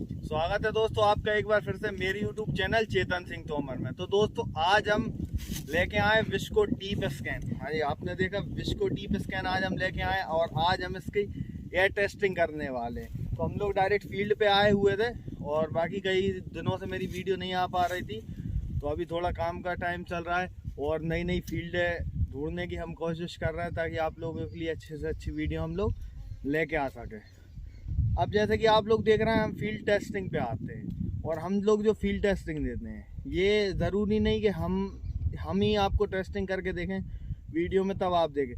स्वागत है दोस्तों आपका एक बार फिर से मेरी यूट्यूब चैनल चेतन सिंह तोमर में। तो दोस्तों आज हम लेके आए विस्को डीप स्कैन। हाँ जी, आपने देखा विस्को डीप स्कैन आज हम लेके आए और आज हम इसकी एयर टेस्टिंग करने वाले हैं। तो हम लोग डायरेक्ट फील्ड पे आए हुए थे और बाकी कई दिनों से मेरी वीडियो नहीं आ पा रही थी, तो अभी थोड़ा काम का टाइम चल रहा है और नई नई फील्ड ढूंढने की हम कोशिश कर रहे हैं ताकि आप लोगों के लिए अच्छे से अच्छी वीडियो हम लोग लेके आ सकें। अब जैसे कि आप लोग देख रहे हैं हम फील्ड टेस्टिंग पे आते हैं और हम लोग जो फील्ड टेस्टिंग देते हैं ये ज़रूरी नहीं कि हम ही आपको टेस्टिंग करके देखें वीडियो में तब आप देखें।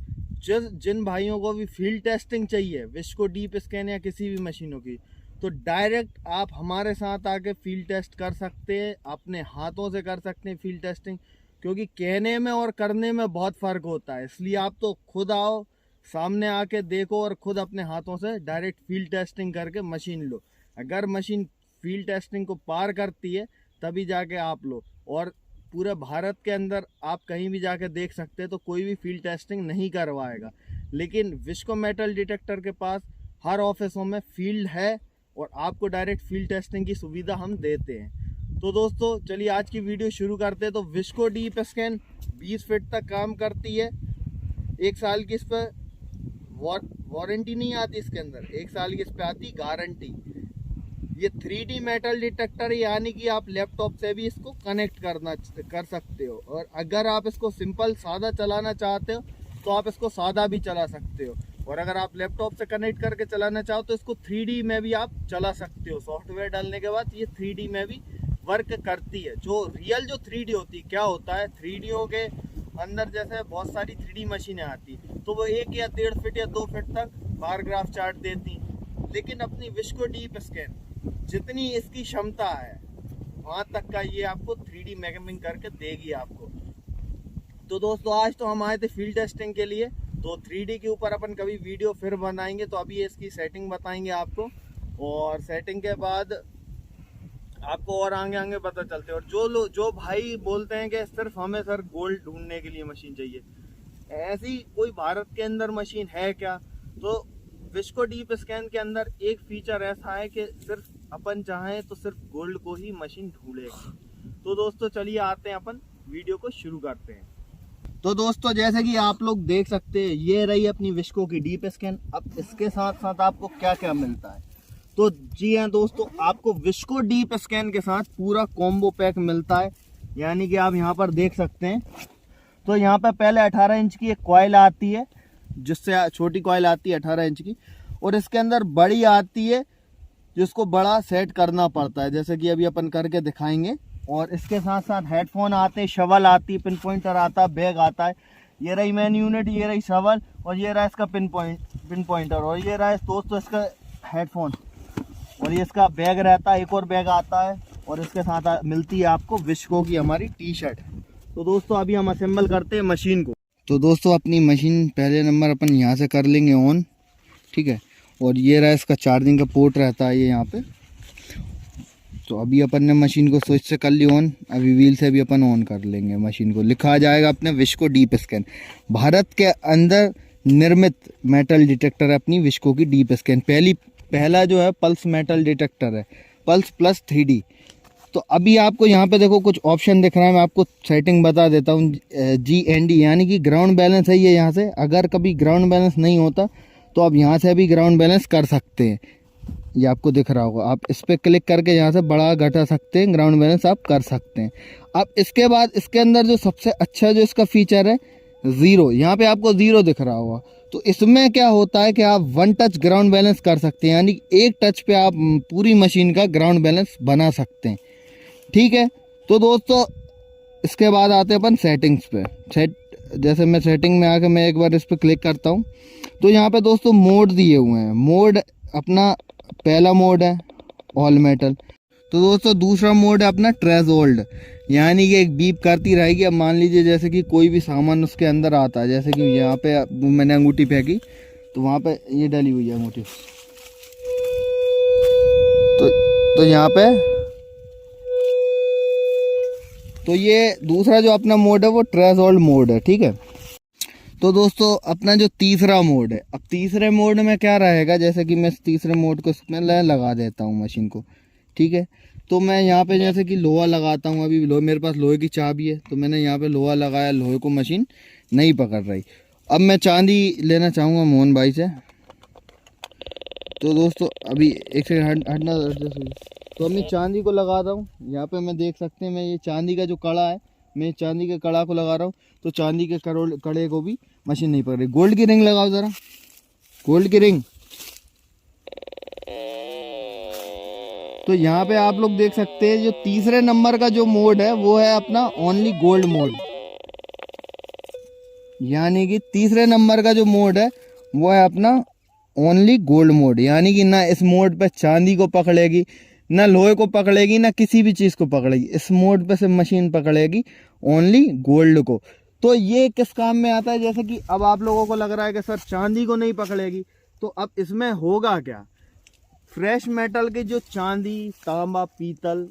जिन भाइयों को भी फील्ड टेस्टिंग चाहिए विस्को डीप स्कैन या किसी भी मशीनों की, तो डायरेक्ट आप हमारे साथ आके फील्ड टेस्ट कर सकते हैं, अपने हाथों से कर सकते हैं फील्ड टेस्टिंग। क्योंकि कहने में और करने में बहुत फ़र्क होता है, इसलिए आप तो खुद आओ, सामने आके देखो और खुद अपने हाथों से डायरेक्ट फील्ड टेस्टिंग करके मशीन लो। अगर मशीन फील्ड टेस्टिंग को पार करती है तभी जाके आप लो। और पूरे भारत के अंदर आप कहीं भी जाके देख सकते हैं तो कोई भी फील्ड टेस्टिंग नहीं करवाएगा, लेकिन विस्को मेटल डिटेक्टर के पास हर ऑफिसों में फील्ड है और आपको डायरेक्ट फील्ड टेस्टिंग की सुविधा हम देते हैं। तो दोस्तों चलिए आज की वीडियो शुरू करते हैं। तो विस्को डीप स्कैन 20 फीट तक काम करती है। 1 साल की इस पर वारंटी नहीं आती, इसके अंदर 1 साल की इस पे आती गारंटी। ये 3D मेटल डिटेक्टर है, यानी कि आप लैपटॉप से भी इसको कनेक्ट कर सकते हो। और अगर आप इसको सिंपल सादा चलाना चाहते हो तो आप इसको सादा भी चला सकते हो, और अगर आप लैपटॉप से कनेक्ट करके चलाना चाहो तो इसको 3D में भी आप चला सकते हो। सॉफ्टवेयर डालने के बाद ये 3D में भी वर्क करती है। जो 3D होती है, क्या होता है 3D के अंदर जैसे बहुत सारी 3D मशीनें आती, तो वो 1 या 1.5 फीट या 2 फीट तक बार ग्राफ चार्ट देती, लेकिन अपनी विस्को डीप स्कैन जितनी इसकी क्षमता है वहाँ तक का ये आपको 3D मैपिंग करके देगी आपको। तो दोस्तों आज तो हम आए थे फील्ड टेस्टिंग के लिए, तो 3D के ऊपर अपन कभी वीडियो फिर बनाएंगे। तो अभी इसकी सेटिंग बताएंगे आपको, और सेटिंग के बाद आपको और आगे आगे पता चलते हैं। और जो भाई बोलते हैं कि सिर्फ हमें सर गोल्ड ढूंढने के लिए मशीन चाहिए, ऐसी कोई भारत के अंदर मशीन है क्या? तो विस्को डीप स्कैन के अंदर एक फीचर ऐसा है कि सिर्फ अपन चाहें तो सिर्फ गोल्ड को ही मशीन ढूंढेगी। तो दोस्तों चलिए आते हैं, अपन वीडियो को शुरू करते हैं। तो दोस्तों जैसे कि आप लोग देख सकते हैं ये रही अपनी विस्को की डीप स्कैन। अब इसके साथ साथ आपको क्या क्या मिलता है, तो जी हाँ दोस्तों, आपको विस्को डीप स्कैन के साथ पूरा कॉम्बो पैक मिलता है। यानी कि आप यहाँ पर देख सकते हैं, तो यहाँ पर पहले 18 इंच की एक कॉइल आती है, जिससे छोटी कॉइल आती है 18 इंच की, और इसके अंदर बड़ी आती है जिसको बड़ा सेट करना पड़ता है, जैसे कि अभी अपन करके दिखाएंगे। और इसके साथ साथ हेडफोन आते हैं, शवल आती है, पिन पॉइंटर आता है, बैग आता है। ये रही मेन यूनिट, ये रही शवल, और ये रहा इसका पिन पॉइंटर, और ये रहा दोस्तों इसका हेडफोन, और ये इसका बैग रहता है। एक और बैग आता है, और इसके साथ मिलती है आपको विस्को की हमारी टी-शर्ट। तो दोस्तों अभी हम असेंबल करते हैं मशीन को। तो दोस्तों अपनी मशीन पहले नंबर अपन यहाँ से कर लेंगे ऑन, ठीक है। और ये रहा इसका चार्जिंग का पोर्ट रहता है ये यहाँ पे। तो अभी अपन ने मशीन को स्विच से कर ली ऑन, अभी व्हील से भी अपन ऑन कर लेंगे मशीन को। लिखा आ जाएगा अपने विस्को डीप स्कैन। भारत के अंदर निर्मित मेटल डिटेक्टर है अपनी विस्को की डीप स्कैन। पहला जो है पल्स मेटल डिटेक्टर है, पल्स प्लस 3D। तो अभी आपको यहाँ पे देखो कुछ ऑप्शन दिख रहा है, मैं आपको सेटिंग बता देता हूँ। GND यानी कि ग्राउंड बैलेंस है ये। यहाँ से अगर कभी ग्राउंड बैलेंस नहीं होता तो आप यहाँ से भी ग्राउंड बैलेंस कर सकते हैं, ये आपको दिख रहा होगा। आप इस पर क्लिक करके यहाँ से बढ़ा घटा सकते हैं, ग्राउंड बैलेंस आप कर सकते हैं। अब इसके बाद इसके अंदर जो सबसे अच्छा जो इसका फीचर है 0, यहाँ पे आपको 0 दिख रहा होगा। तो इसमें क्या होता है कि आप 1 टच ग्राउंड बैलेंस कर सकते हैं, यानी एक टच पे आप पूरी मशीन का ग्राउंड बैलेंस बना सकते हैं, ठीक है। तो दोस्तों इसके बाद आते हैं अपन सेटिंग्स पे। जैसे मैं सेटिंग में आके मैं एक बार इस पर क्लिक करता हूँ, तो यहाँ पे दोस्तों मोड दिए हुए हैं। मोड अपना पहला मोड है ऑल मेटल। तो दोस्तों दूसरा मोड है अपना ट्रेशोल्ड, यानी कि एक बीप करती रहेगी। अब मान लीजिए जैसे कि कोई भी सामान उसके अंदर आता है, जैसे कि यहाँ पे मैंने अंगूठी फेंकी तो वहाँ पे ये डली हुई है अंगूठी, तो यहाँ पे, तो ये दूसरा जो अपना मोड है वो ट्रेशोल्ड मोड है, ठीक है। तो दोस्तों अपना जो तीसरा मोड है, अब तीसरे मोड में क्या रहेगा, जैसे कि मैं तीसरे मोड को इसमें लगा देता हूँ मशीन को, ठीक है। तो मैं यहाँ पे जैसे कि लोहा लगाता हूँ, अभी मेरे पास लोहे की चाबी है, तो मैंने यहाँ पे लोहा लगाया, लोहे को मशीन नहीं पकड़ रही। अब मैं चांदी लेना चाहूँगा मोहन भाई से। तो दोस्तों अभी एक सेकंड हटना। तो मैं चांदी को लगाता हूँ, यहाँ पे मैं देख सकते हैं, मैं ये चांदी का जो कड़ा है, मैं चांदी के कड़ा को लगा रहा हूँ, तो चांदी के कड़े को भी मशीन नहीं पकड़ रही। गोल्ड की रिंग लगाओ ज़रा, गोल्ड की रिंग। तो यहाँ पे आप लोग देख सकते हैं जो तीसरे नंबर का जो मोड है वो है अपना ओनली गोल्ड मोड, यानी कि तीसरे नंबर का जो मोड है वो है अपना ओनली गोल्ड मोड, यानी कि ना इस मोड पे चांदी को पकड़ेगी, ना लोहे को पकड़ेगी, ना किसी भी चीज़ को पकड़ेगी। इस मोड पे से मशीन पकड़ेगी ओनली गोल्ड को। तो ये किस काम में आता है, जैसे कि अब आप लोगों को लग रहा है कि सर चांदी को नहीं पकड़ेगी, तो अब इसमें होगा क्या, फ्रेश मेटल के जो चांदी, तांबा, पीतल,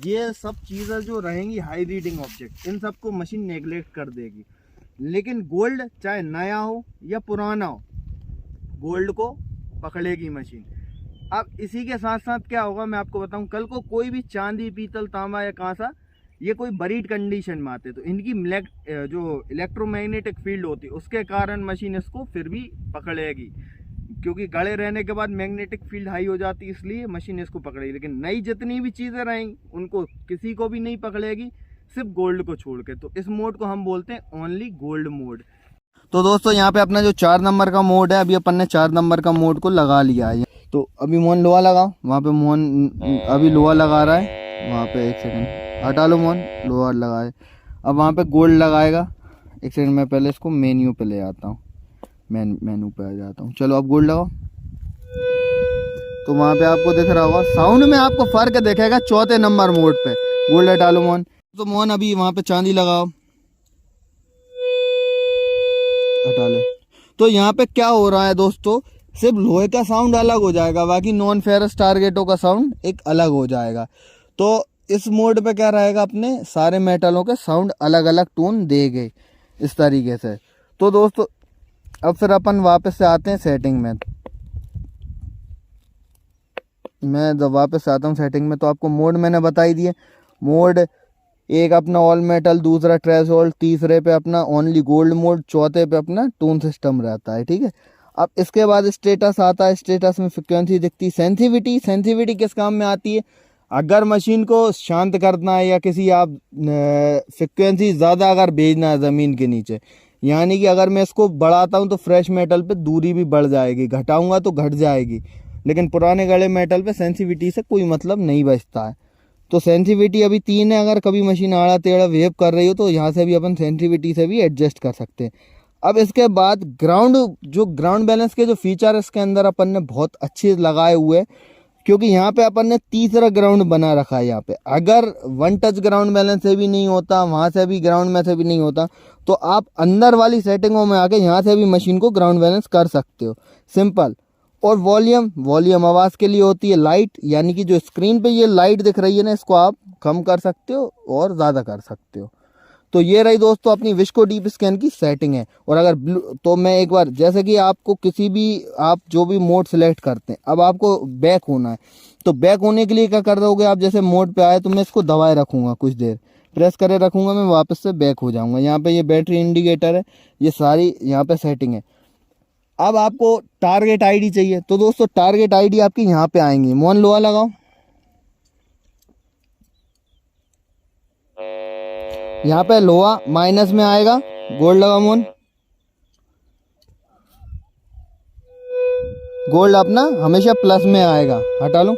ये सब चीज़ें जो रहेंगी हाई रीडिंग ऑब्जेक्ट, इन सबको मशीन नेगलेक्ट कर देगी। लेकिन गोल्ड चाहे नया हो या पुराना हो, गोल्ड को पकड़ेगी मशीन। अब इसी के साथ साथ क्या होगा मैं आपको बताऊं, कल को कोई भी चांदी, पीतल, तांबा या कांसा ये कोई बरीड कंडीशन में आते तो इनकी जो इलेक्ट्रोमैग्नेटिक फील्ड होती है उसके कारण मशीन इसको फिर भी पकड़ेगी, क्योंकि गड़े रहने के बाद मैग्नेटिक फील्ड हाई हो जाती है, इसलिए मशीन इसको पकड़ेगी। लेकिन नई जितनी भी चीज़ें रहेंगी उनको किसी को भी नहीं पकड़ेगी, सिर्फ गोल्ड को छोड़ के। तो इस मोड को हम बोलते हैं ओनली गोल्ड मोड। तो दोस्तों यहाँ पे अपना जो 4 नंबर का मोड है, अभी अपन ने 4 नंबर का मोड को लगा लिया है। तो अभी मोहन लोहा लगाओ, वहाँ पे मोहन अभी लोहा लगा रहा है, वहाँ पे एक सेकंड हटा लो मोहन, लोहा लगाए। अब वहाँ पे गोल्ड लगाएगा, एक सेकंड मैं पहले इसको मेन्यू पे ले आता हूँ, मेन्यू पे आ जाता हूँ। चलो अब गोल्ड लगाओ, तो वहाँ पे आपको दिख रहा होगा, साउंड में आपको फर्क दिखेगा 4थे नंबर मोड पे। गोल्ड हटा लो मोहन। तो मोहन अभी वहाँ पे चांदी लगाओ, हटा ले। तो यहाँ पे क्या हो रहा है दोस्तों, सिर्फ लोहे का साउंड अलग हो जाएगा, बाकी नॉन फेरस टारगेटों का साउंड एक अलग हो जाएगा। तो इस मोड पे क्या रहेगा, अपने सारे मेटलों के साउंड अलग अलग टोन देंगे इस तरीके से। तो दोस्तों अब फिर अपन वापस से आते हैं सेटिंग में। मैं जब वापस आता हूँ सेटिंग में, तो आपको मोड मैंने बता ही दिए। मोड एक अपना ऑल मेटल, दूसरा थ्रेशोल्ड, तीसरे पे अपना ओनली गोल्ड मोड, चौथे पे अपना टोन सिस्टम रहता है, ठीक है। अब इसके बाद स्टेटस आता है, स्टेटस में फ्रिक्वेंसी दिखती है। सेंसिटिविटी, सेंसिटिविटी किस काम में आती है, अगर मशीन को शांत करना है या किसी आप फ्रिक्वेंसी ज़्यादा अगर भेजना है ज़मीन के नीचे, यानी कि अगर मैं इसको बढ़ाता हूँ तो फ्रेश मेटल पे दूरी भी बढ़ जाएगी, घटाऊंगा तो घट जाएगी, लेकिन पुराने गले मेटल पे सेंसिटिविटी से कोई मतलब नहीं बचता है। तो सेंसिटिविटी अभी 3 है, अगर कभी मशीन आड़ा टेढ़ा वेव कर रही हो तो यहाँ से भी अपन सेंसिटिविटी से भी एडजस्ट कर सकते हैं। अब इसके बाद ग्राउंड बैलेंस के जो फीचर है इसके अंदर अपन ने बहुत अच्छे लगाए हुए हैं, क्योंकि यहाँ पे अपन ने तीसरा ग्राउंड बना रखा है। यहाँ पे अगर 1 टच ग्राउंड बैलेंस से भी नहीं होता, वहाँ से भी ग्राउंड में से भी नहीं होता, तो आप अंदर वाली सेटिंगों में आके यहाँ से भी मशीन को ग्राउंड बैलेंस कर सकते हो, सिंपल। और वॉल्यूम आवाज़ के लिए होती है। लाइट, यानी कि जो स्क्रीन पे ये लाइट दिख रही है ना, इसको आप कम कर सकते हो और ज़्यादा कर सकते हो। तो ये रही दोस्तों अपनी विस्को डीप स्कैन की सेटिंग है। और अगर तो मैं एक बार, जैसे कि आपको किसी भी, आप जो भी मोड सिलेक्ट करते हैं, अब आपको बैक होना है, तो बैक होने के लिए क्या कर दोगे आप, जैसे मोड पे आए तो मैं इसको दबाए रखूँगा, कुछ देर प्रेस करे रखूँगा, मैं वापस से बैक हो जाऊँगा। यहाँ पे ये बैटरी इंडिकेटर है, ये सारी यहाँ पे सेटिंग है। अब आपको टारगेट आईडी चाहिए, तो दोस्तों टारगेट आईडी आपकी यहाँ पे आएंगी। मोहन लोहा लगाओ, यहाँ पे लोहा माइनस में आएगा, गोल्ड लगाओ मोहन, गोल्ड अपना हमेशा प्लस में आएगा, हटा लो।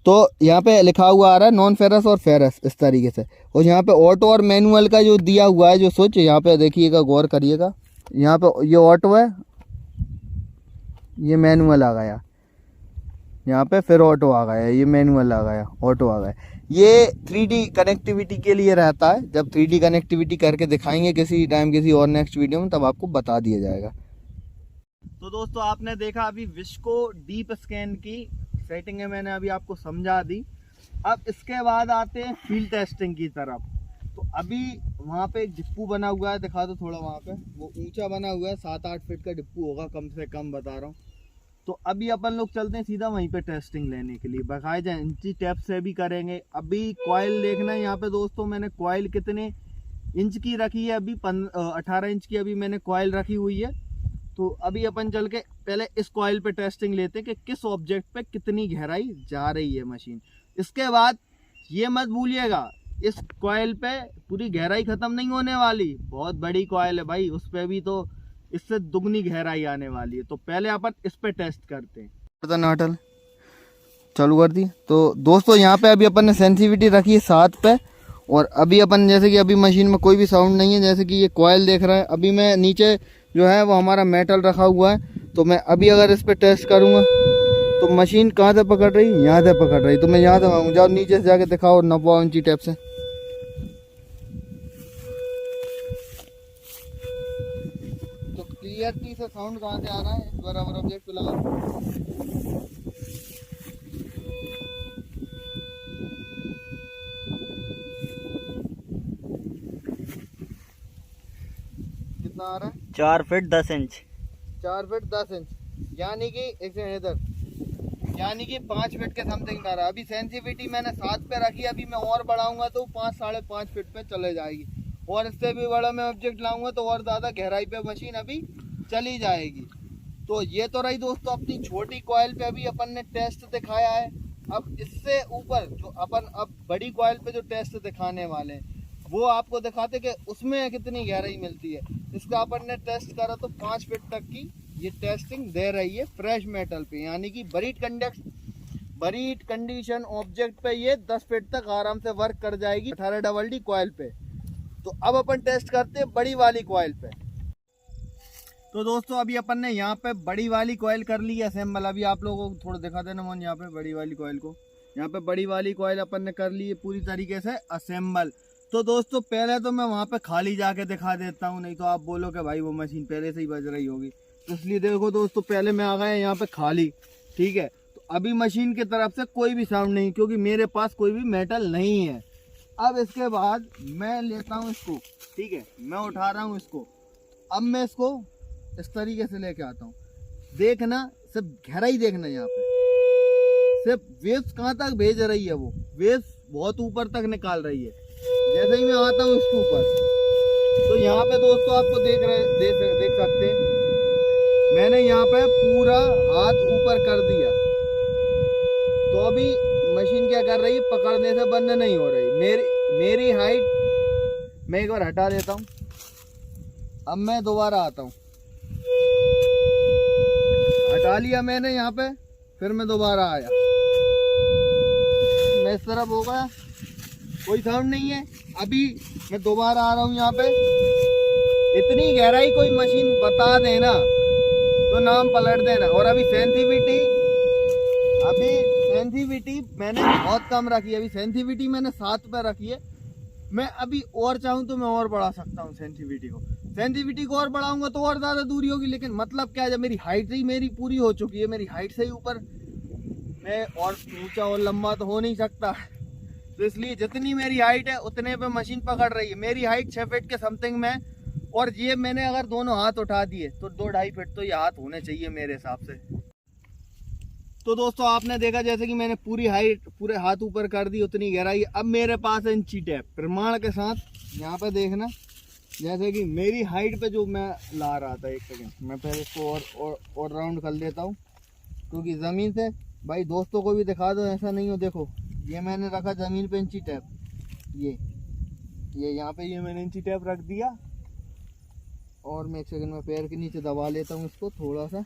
तो यहाँ पे लिखा हुआ आ रहा है नॉन फेरस और फेरस, इस तरीके से। और यहाँ पे ऑटो और मैनुअल का जो दिया हुआ है जो स्विच, यहाँ पे देखिएगा, गौर करिएगा, यहाँ पे ये ऑटो है, ये मैनुअल आ गया, यहाँ पे फिर ऑटो आ गया, ये मैनुअल आ गया, ऑटो आ गया। ये 3D कनेक्टिविटी के लिए रहता है। जब 3D कनेक्टिविटी करके दिखाएंगे किसी टाइम, किसी और नेक्स्ट वीडियो में, तब आपको बता दिया जाएगा। तो दोस्तों आपने देखा अभी विस्को डीप स्कैन की सेटिंग है, मैंने अभी आपको समझा दी। अब इसके बाद आते हैं फील्ड टेस्टिंग की तरफ। तो अभी वहाँ पे एक डिप्पू बना हुआ है, दिखा दो थोड़ा, वहाँ पे वो ऊंचा बना हुआ है, 7-8 फीट का डिप्पू होगा कम से कम, बता रहा हूँ। तो अभी अपन लोग चलते हैं सीधा वहीं पे टेस्टिंग लेने के लिए, बाकायदा इंची टेप से भी करेंगे। अभी कॉइल देखना है यहाँ पे दोस्तों, मैंने कॉइल कितने इंच की रखी है, अभी 18 इंच की अभी मैंने कॉइल रखी हुई है। तो अभी अपन चल के पहले इस कॉइल पे टेस्टिंग लेते हैं कि किस ऑब्जेक्ट पे कितनी गहराई जा रही है मशीन। इसके बाद ये मत भूलिएगा, इस कॉइल पे पूरी गहराई खत्म नहीं होने वाली, बहुत बड़ी कॉइल है भाई, उस पे भी तो इससे दुगनी गहराई आने वाली है। तो पहले अपन इस पे टेस्ट करते हैं। नाटल चालू कर दी। तो दोस्तों यहाँ पे अभी अपन ने सेंसिटिविटी रखी है 7 पे, और अभी अपन जैसे कि अभी मशीन में कोई भी साउंड नहीं है, जैसे कि ये कॉइल देख रहा है। अभी मैं नीचे जो है वो हमारा मेटल रखा हुआ है, तो मैं अभी अगर इस पे टेस्ट करूँगा तो मशीन कहाँ से पकड़ रही, यहाँ से पकड़ रही। तो मैं यहाँ से मांगू, जाओ नीचे से जाके दिखाओ 90 इंची टेप से। तो क्लियरली से साउंड कहाँ से आ रहा है, बराबर ऑब्जेक्ट पे लगा। कितना आ रहा है? 4 फीट 10 इंच। 4 फीट 10 इंच, यानी कि एक सेकंड इधर, यानी कि 5 फीट के समथिंग आ रहा है। अभी सेंसिटिविटी मैंने 7 पे रखी है, अभी मैं और बढ़ाऊंगा तो 5 साढ़े 5 फीट पे चले जाएगी, और इससे भी बड़ा मैं ऑब्जेक्ट लाऊंगा तो और ज़्यादा गहराई पे मशीन अभी चली जाएगी। तो ये तो रही दोस्तों अपनी छोटी कॉइल पे अभी अपन ने टेस्ट दिखाया है। अब इससे ऊपर जो अपन अब बड़ी कॉइल पे जो टेस्ट दिखाने वाले हैं वो आपको दिखाते कि उसमें कितनी गहराई मिलती है। इसका अपन ने टेस्ट करा तो 5 फीट तक की ये टेस्टिंग दे रही है फ्रेश मेटल पे, यानी कि बरीड कंडीशन ऑब्जेक्ट पे ये 10 फीट तक आराम से वर्क कर जाएगी 18DD कॉइल पे। तो अब अपन टेस्ट करते हैं बड़ी वाली कॉइल पे। तो दोस्तों अभी अपन ने यहाँ पे बड़ी वाली कॉइल कर ली है असेंबल। अभी आप लोगों को थोड़ा दिखा देना मोहन, यहाँ पे बड़ी वाली कॉइल को, यहाँ पे बड़ी वाली कॉइल अपन ने कर ली है पूरी तरीके से असेंबल। तो दोस्तों पहले तो मैं वहाँ पे खाली जाके दिखा देता हूँ, नहीं तो आप बोलो कि भाई वो मशीन पहले से ही बज रही होगी। तो इसलिए देखो दोस्तों पहले मैं आ गया यहाँ पे खाली, ठीक है। तो अभी मशीन की तरफ से कोई भी साउंड नहीं, क्योंकि मेरे पास कोई भी मेटल नहीं है। अब इसके बाद मैं लेता हूँ इसको, ठीक है, मैं उठा रहा हूँ इसको। अब मैं इसको इस तरीके से लेके आता हूँ, देखना सिर्फ गहराई देखना, यहाँ पे सिर्फ वेव्स कहाँ तक भेज रही है, वो वेव्स बहुत ऊपर तक निकाल रही है। जैसे ही मैं आता हूँ इसके ऊपर, तो यहाँ पे दोस्तों आपको देख सकते हैं मैंने यहाँ पे पूरा हाथ ऊपर कर दिया। तो अभी मशीन क्या कर रही है, पकड़ने से बंद नहीं हो रही। मेरी हाइट मैं एक बार हटा देता हूँ। अब मैं दोबारा आता हूँ, हटा लिया मैंने यहाँ पे, फिर मैं दोबारा आया, मैं इस तरफ हो गया, कोई साउंड नहीं है। अभी मैं दोबारा आ रहा हूँ यहाँ पे, इतनी गहराई कोई मशीन बता देना तो नाम पलट देना। और अभी सेंसिटिविटी मैंने बहुत कम रखी है, अभी सेंसिटिविटी मैंने 7 पे रखी है। मैं अभी और चाहूँ तो मैं और बढ़ा सकता हूँ सेंसिटिविटी को और बढ़ाऊंगा तो और ज़्यादा दूरी होगी। लेकिन मतलब क्या है, जब मेरी हाइट ही मेरी पूरी हो चुकी है, मेरी हाइट से ही ऊपर मैं और ऊंचा और लंबा तो हो नहीं सकता। तो इसलिए जितनी मेरी हाइट है उतने पे मशीन पकड़ रही है। मेरी हाइट 6 फीट के समथिंग में, और ये मैंने अगर दोनों हाथ उठा दिए तो 2-2.5 फीट तो ये हाथ होने चाहिए मेरे हिसाब से। तो दोस्तों आपने देखा जैसे कि मैंने पूरी हाइट पूरे हाथ ऊपर कर दी, उतनी गहराई। अब मेरे पास है इंची टेप प्रमाण के साथ, यहाँ पे देखना जैसे कि मेरी हाइट पे जो मैं ला रहा था। एक सेकेंड, मैं पहले इसको और राउंड कर लेता हूँ, क्योंकि ज़मीन से भाई दोस्तों को भी दिखा दो, ऐसा नहीं हो। देखो ये मैंने रखा ज़मीन पे इंची टेप, ये यहाँ पे ये मैंने इंची टेप रख दिया। और मैं एक सेकंड में पैर के नीचे दबा लेता हूँ इसको थोड़ा सा,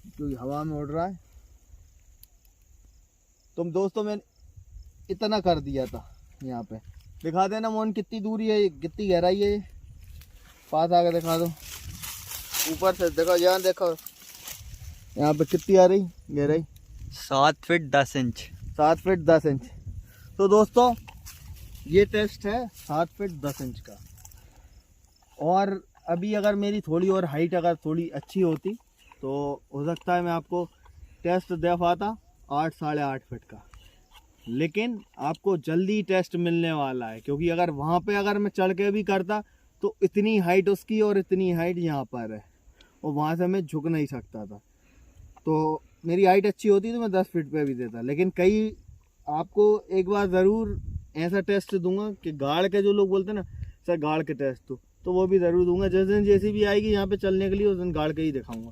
क्योंकि हवा में उड़ रहा है। तो दोस्तों मैंने इतना कर दिया था। यहाँ पे दिखा देना मोहन कितनी दूरी है, कितनी गहराई है। पास आके दिखा दो, ऊपर से देखो, यहाँ देखो यहाँ पे कितनी आ रही गहराई, 7 फीट 10 इंच। 7 feet 10 inch. तो दोस्तों ये टेस्ट है 7 फीट 10 इंच का। और अभी अगर मेरी थोड़ी और हाइट अगर थोड़ी अच्छी होती तो हो सकता है मैं आपको टेस्ट दे पाता 8 साढ़े 8 फीट का। लेकिन आपको जल्दी टेस्ट मिलने वाला है, क्योंकि अगर वहाँ पे अगर मैं चढ़ के भी करता तो इतनी हाइट उसकी और इतनी हाइट यहाँ पर है, और वहाँ से मैं झुक नहीं सकता था। तो मेरी हाइट अच्छी होती तो मैं 10 फीट पे भी देता, लेकिन कई आपको एक बार ज़रूर ऐसा टेस्ट दूंगा कि गाड़ के जो लोग बोलते हैं ना सर गाड़ के टेस्ट तो वो भी ज़रूर दूंगा। जिस दिन जैसी भी आएगी यहाँ पे चलने के लिए उस दिन गाड़ के ही दिखाऊंगा।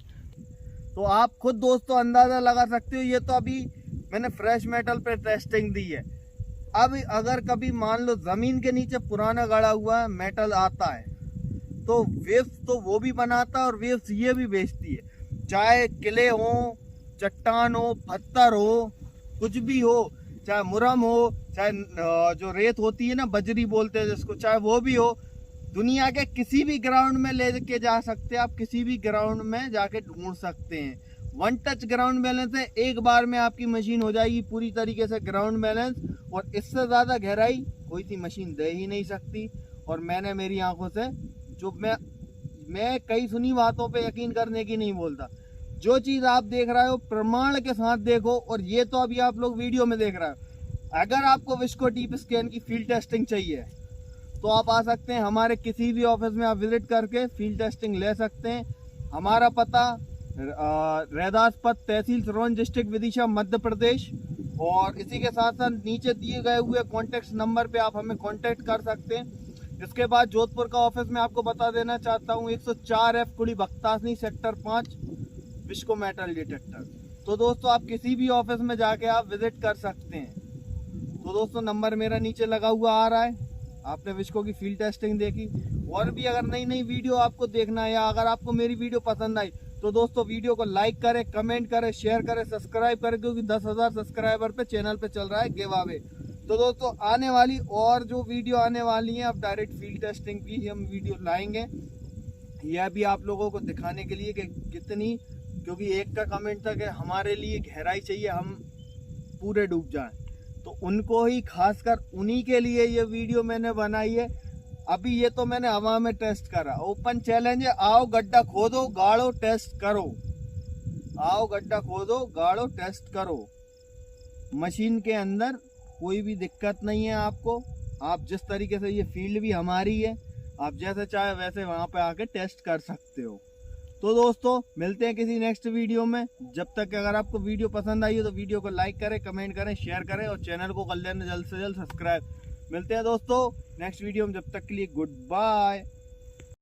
तो आप खुद दोस्तों अंदाज़ा लगा सकते हो, ये तो अभी मैंने फ्रेश मेटल पे टेस्टिंग दी है। अब अगर कभी मान लो ज़मीन के नीचे पुराना गड़ा हुआ मेटल आता है तो वेव्स तो वो भी बनाता है और वेव्स ये भी बेचती है। चाहे किले हो, चट्टान हो, पत्थर हो, कुछ भी हो, चाहे मुरम हो, चाहे जो रेत होती है ना बजरी बोलते हैं जिसको, चाहे वो भी हो, दुनिया के किसी भी ग्राउंड में ले के जा सकते हैं आप, किसी भी ग्राउंड में जाके ढूंढ सकते हैं। वन टच ग्राउंड बैलेंस है, एक बार में आपकी मशीन हो जाएगी पूरी तरीके से ग्राउंड बैलेंस, और इससे ज़्यादा गहराई कोई सी मशीन दे ही नहीं सकती। और मैंने मेरी आंखों से जो मैं कई सुनी बातों पे यकीन करने की नहीं बोलता, जो चीज़ आप देख रहे हो प्रमाण के साथ देखो। और ये तो अभी आप लोग वीडियो में देख रहे हो। अगर आपको विस्को डीप स्कैन की फील्ड टेस्टिंग चाहिए तो आप आ सकते हैं हमारे किसी भी ऑफिस में, आप विजिट करके फील्ड टेस्टिंग ले सकते हैं। हमारा पता रैदास पथ, तहसील सिरोंज, डिस्ट्रिक्ट विदिशा, मध्य प्रदेश। और इसी के साथ साथ नीचे दिए गए हुए कॉन्टेक्ट नंबर पे आप हमें कॉन्टेक्ट कर सकते हैं। इसके बाद जोधपुर का ऑफिस में आपको बता देना चाहता हूँ 104F कुड़ी बख्तासनी सेक्टर 5 विस्को मेटल डिटेक्टर। तो दोस्तों आप किसी भी ऑफिस में जाके आप विजिट कर सकते हैं। तो दोस्तों नंबर मेरा नीचे लगा हुआ आ रहा है। आपने विस्को की फील्ड टेस्टिंग देखी, और भी अगर नई नई वीडियो आपको देखना है या अगर आपको मेरी वीडियो पसंद आई तो दोस्तों वीडियो को लाइक करें, कमेंट करें, शेयर करें, सब्सक्राइब करें, क्योंकि 10,000 सब्सक्राइबर पे चैनल पे चल रहा है गिव अवे। तो दोस्तों आने वाली और जो वीडियो आने वाली है, अब डायरेक्ट फील्ड टेस्टिंग की हम वीडियो लाएंगे, यह भी आप लोगों को दिखाने के लिए कि कितनी, क्योंकि एक का कमेंट था कि हमारे लिए गहराई चाहिए, हम पूरे डूब जाएं, तो उनको ही खासकर उन्हीं के लिए ये वीडियो मैंने बनाई है। अभी ये तो मैंने हवा में टेस्ट करा, ओपन चैलेंज है, आओ गड्ढा खोदो, गाड़ो, टेस्ट करो। आओ गड्ढा खोदो, गाड़ो, टेस्ट करो। मशीन के अंदर कोई भी दिक्कत नहीं है आपको। आप जिस तरीके से, ये फील्ड भी हमारी है, आप जैसे चाहे वैसे वहां पे आके टेस्ट कर सकते हो। तो दोस्तों मिलते हैं किसी नेक्स्ट वीडियो में। जब तक अगर आपको वीडियो पसंद आई हो तो वीडियो को लाइक करें, कमेंट करें, शेयर करें और चैनल को कर लेना जल्द से जल्द सब्सक्राइब। मिलते हैं दोस्तों नेक्स्ट वीडियो में, जब तक के लिए गुड बाय।